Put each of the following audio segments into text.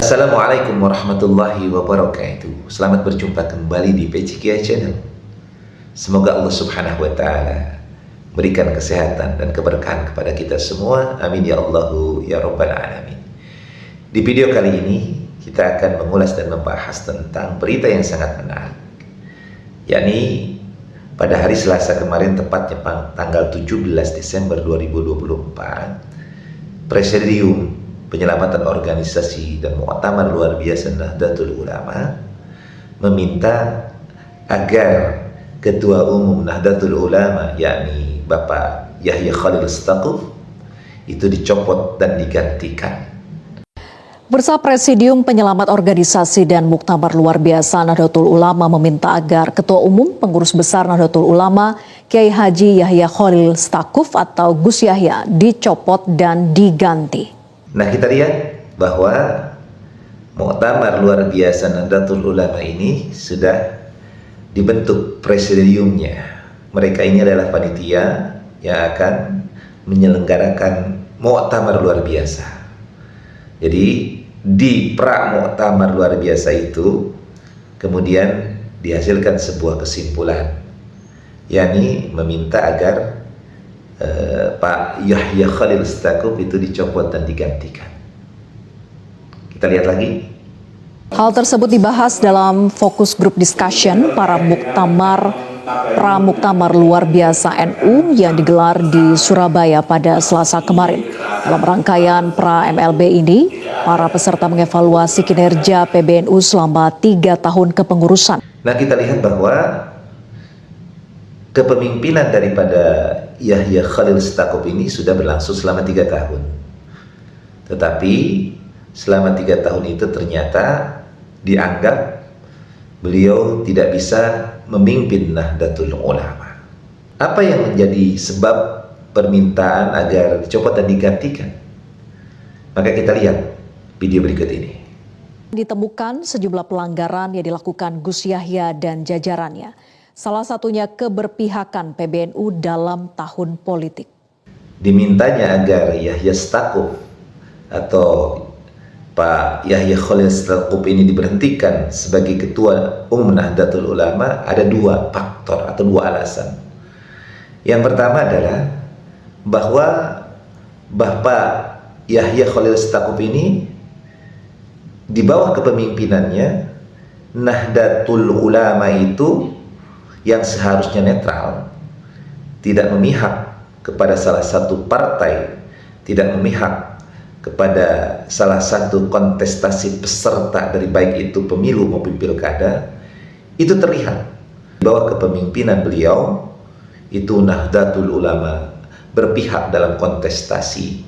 Assalamualaikum warahmatullahi wabarakatuh. Selamat berjumpa kembali di PCKI Channel. Semoga Allah Subhanahu wa Ta'ala berikan kesehatan dan keberkahan kepada kita semua. Amin ya Allahu ya Rabbal Alamin. Di video kali ini kita akan mengulas dan membahas tentang berita yang sangat menarik, yakni pada hari Selasa kemarin, tepatnya tanggal 17 Desember 2024, Presidium Penyelamatan Organisasi dan Muktamar Luar Biasa Nahdlatul Ulama meminta agar Ketua Umum Nahdlatul Ulama, yakni Bapak Yahya Khalil Stakuf, itu dicopot dan digantikan. Bursa Presidium Penyelamat Organisasi dan Muktamar Luar Biasa Nahdlatul Ulama meminta agar Ketua Umum Pengurus Besar Nahdlatul Ulama Kiai Haji Yahya Khalil Stakuf atau Gus Yahya dicopot dan diganti. Nah, kita lihat bahwa Muktamar Luar Biasa Nahdlatul Ulama ini sudah dibentuk presidiumnya. Mereka ini adalah panitia yang akan menyelenggarakan Muktamar Luar Biasa. Jadi di pra-Muktamar Luar Biasa itu kemudian dihasilkan sebuah kesimpulan, yakni meminta agar Pak Yahya Khalil Stakuf itu dicopot dan digantikan. Kita lihat lagi. Hal tersebut dibahas dalam fokus group discussion para pra-Muktamar Luar Biasa NU yang digelar di Surabaya pada Selasa kemarin. Dalam rangkaian pra-MLB ini, para peserta mengevaluasi kinerja PBNU selama 3 tahun kepengurusan. Nah, kita lihat bahwa kepemimpinan daripada Yahya Khalil Stakuf ini sudah berlangsung selama 3 tahun. Tetapi selama 3 tahun itu ternyata dianggap beliau tidak bisa memimpin Nahdlatul Ulama. Apa yang menjadi sebab permintaan agar dicopot dan digantikan? Maka kita lihat video berikut ini. Ditemukan sejumlah pelanggaran yang dilakukan Gus Yahya dan jajarannya. Salah satunya keberpihakan PBNU dalam tahun politik. Dimintanya agar Yahya Stakuf atau Pak Yahya Khalil Stakuf ini diberhentikan sebagai Ketua Umum Nahdlatul Ulama ada 2 faktor atau 2 alasan. Yang pertama adalah bahwa Bapak Yahya Khalil Stakuf ini di bawah kepemimpinannya Nahdlatul Ulama itu yang seharusnya netral, tidak memihak kepada salah satu partai, tidak memihak kepada salah satu kontestasi peserta dari baik itu pemilu maupun pilkada, itu terlihat di bawah kepemimpinan beliau itu Nahdlatul Ulama berpihak dalam kontestasi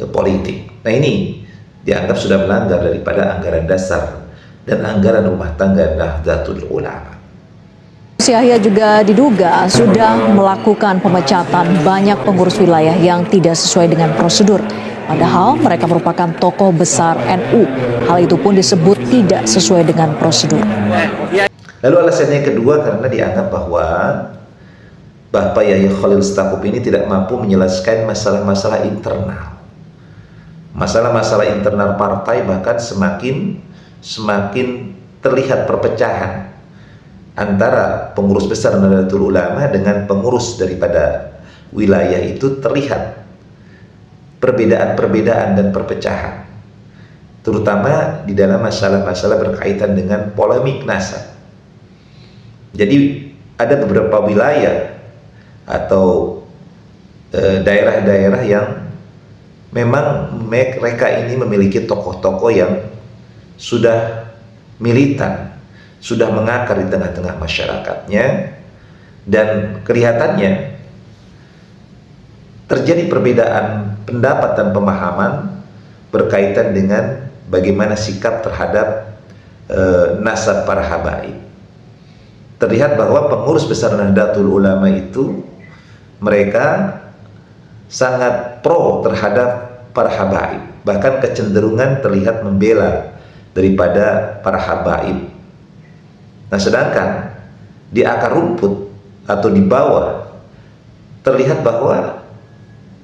politik. Nah, ini dianggap sudah melanggar daripada anggaran dasar dan anggaran rumah tangga Nahdlatul Ulama. Gus Yahya juga diduga sudah melakukan pemecatan banyak pengurus wilayah yang tidak sesuai dengan prosedur. Padahal mereka merupakan tokoh besar NU. Hal itu pun disebut tidak sesuai dengan prosedur. Lalu alasannya kedua karena dianggap bahwa Bapak Yahya Khalil Stakuf ini tidak mampu menyelesaikan masalah-masalah internal. Masalah-masalah internal partai bahkan semakin terlihat perpecahan antara pengurus besar Nahdlatul Ulama dengan pengurus daripada wilayah itu, terlihat perbedaan-perbedaan dan perpecahan, terutama di dalam masalah-masalah berkaitan dengan polemik nasab. Jadi ada beberapa wilayah atau daerah-daerah yang memang mereka ini memiliki tokoh-tokoh yang sudah militan, sudah mengakar di tengah-tengah masyarakatnya, dan kelihatannya terjadi perbedaan pendapat dan pemahaman berkaitan dengan bagaimana sikap terhadap nasab para habaib. Terlihat bahwa pengurus besar Nahdlatul Ulama itu mereka sangat pro terhadap para habaib, bahkan kecenderungan terlihat membela daripada para habaib. Nah, sedangkan di akar rumput atau di bawah terlihat bahwa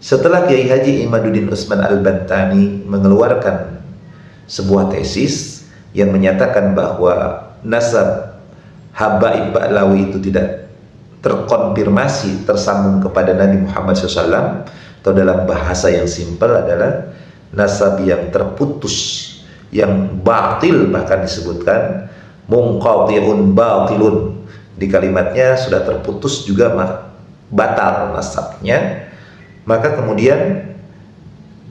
setelah Kiai Haji Imaduddin Utsman Al-Bantani mengeluarkan sebuah tesis yang menyatakan bahwa nasab Habaib Ba'lawi itu tidak terkonfirmasi tersambung kepada Nabi Muhammad SAW, atau dalam bahasa yang simpel adalah nasab yang terputus, yang batil, bahkan disebutkan munqati'un batilun, di kalimatnya sudah terputus juga batal nasabnya. Maka kemudian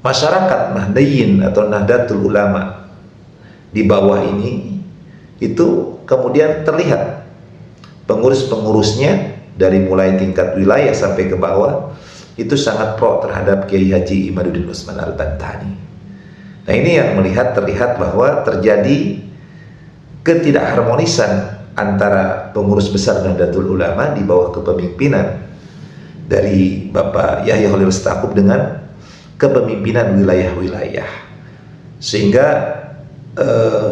masyarakat Nahdliyin atau Nahdlatul Ulama di bawah ini itu kemudian terlihat pengurus-pengurusnya dari mulai tingkat wilayah sampai ke bawah itu sangat pro terhadap Kiai Haji Imaduddin Utsman Al-Bantani. Nah, ini yang terlihat bahwa terjadi ketidakharmonisan antara pengurus besar Nahdlatul Ulama di bawah kepemimpinan dari Bapak Yahya Khalil Stakuf dengan kepemimpinan wilayah-wilayah, sehingga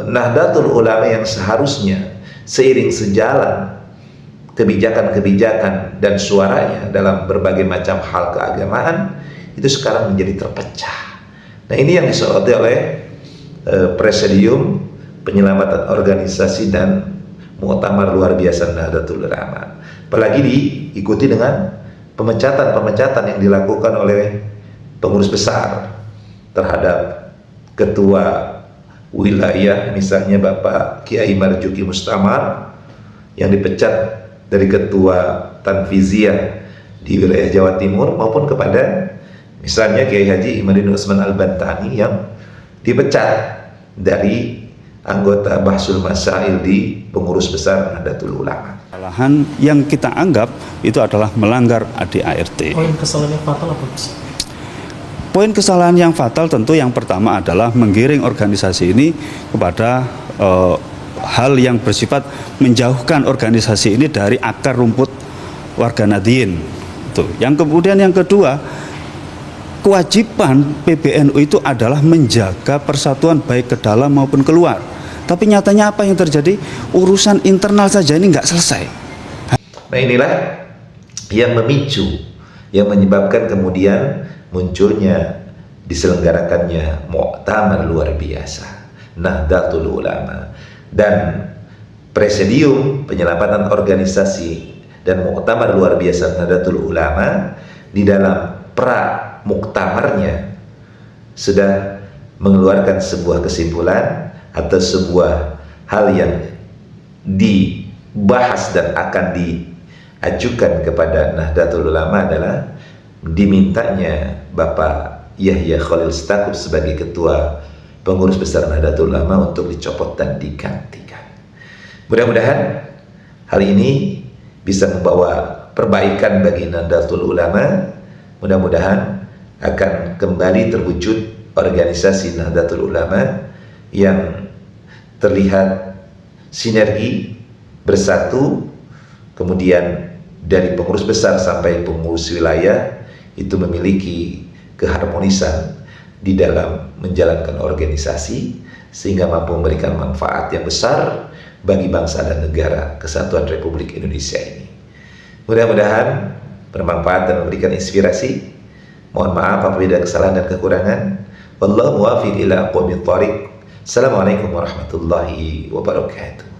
Nahdlatul Ulama yang seharusnya seiring sejalan kebijakan-kebijakan dan suaranya dalam berbagai macam hal keagamaan itu sekarang menjadi terpecah. Nah, ini yang disoroti oleh Presidium Penyelamatan Organisasi dan Muktamar Luar Biasa Nahdlatul Ulama, apalagi diikuti dengan pemecatan-pemecatan yang dilakukan oleh pengurus besar terhadap ketua wilayah, misalnya Bapak Kiai Marzuki Mustamar yang dipecat dari ketua Tanfiziyah di wilayah Jawa Timur, maupun kepada misalnya Kiai Haji Imaduddin Utsman Al-Bantani yang dipecat dari anggota Bahsul Masail di pengurus besar Nahdlatul Ulama. Kesalahan yang kita anggap itu adalah melanggar ADART. Poin kesalahan yang fatal apa, Gus? Poin kesalahan yang fatal tentu yang pertama adalah menggiring organisasi ini kepada hal yang bersifat menjauhkan organisasi ini dari akar rumput warga Nahdliyin. Yang kemudian yang kedua, kewajiban PBNU itu adalah menjaga persatuan baik ke dalam maupun keluar. Tapi nyatanya apa yang terjadi? Urusan internal saja ini nggak selesai. Nah, inilah yang memicu, yang menyebabkan kemudian munculnya diselenggarakannya Muktamar Luar Biasa Nahdlatul Ulama dan Presidium Penyelamatan Organisasi dan Muktamar Luar Biasa Nahdlatul Ulama di dalam pra muktamarnya sudah mengeluarkan sebuah kesimpulan atau sebuah hal yang dibahas dan akan diajukan kepada Nahdlatul Ulama adalah dimintanya Bapak Yahya Khalil Stakuf sebagai ketua pengurus besar Nahdlatul Ulama untuk dicopot dan digantikan. Mudah-mudahan hal ini bisa membawa perbaikan bagi Nahdlatul Ulama. Mudah-mudahan akan kembali terwujud organisasi Nahdlatul Ulama yang terlihat sinergi, bersatu, kemudian dari pengurus besar sampai pengurus wilayah itu memiliki keharmonisan di dalam menjalankan organisasi sehingga mampu memberikan manfaat yang besar bagi bangsa dan negara kesatuan Republik Indonesia ini. Mudah-mudahan bermanfaat dan memberikan inspirasi. Mohon maaf apabila ada kesalahan dan kekurangan. Wallahu muwaffiq ila aqwamit thoriq. Assalamualaikum warahmatullahi wabarakatuh.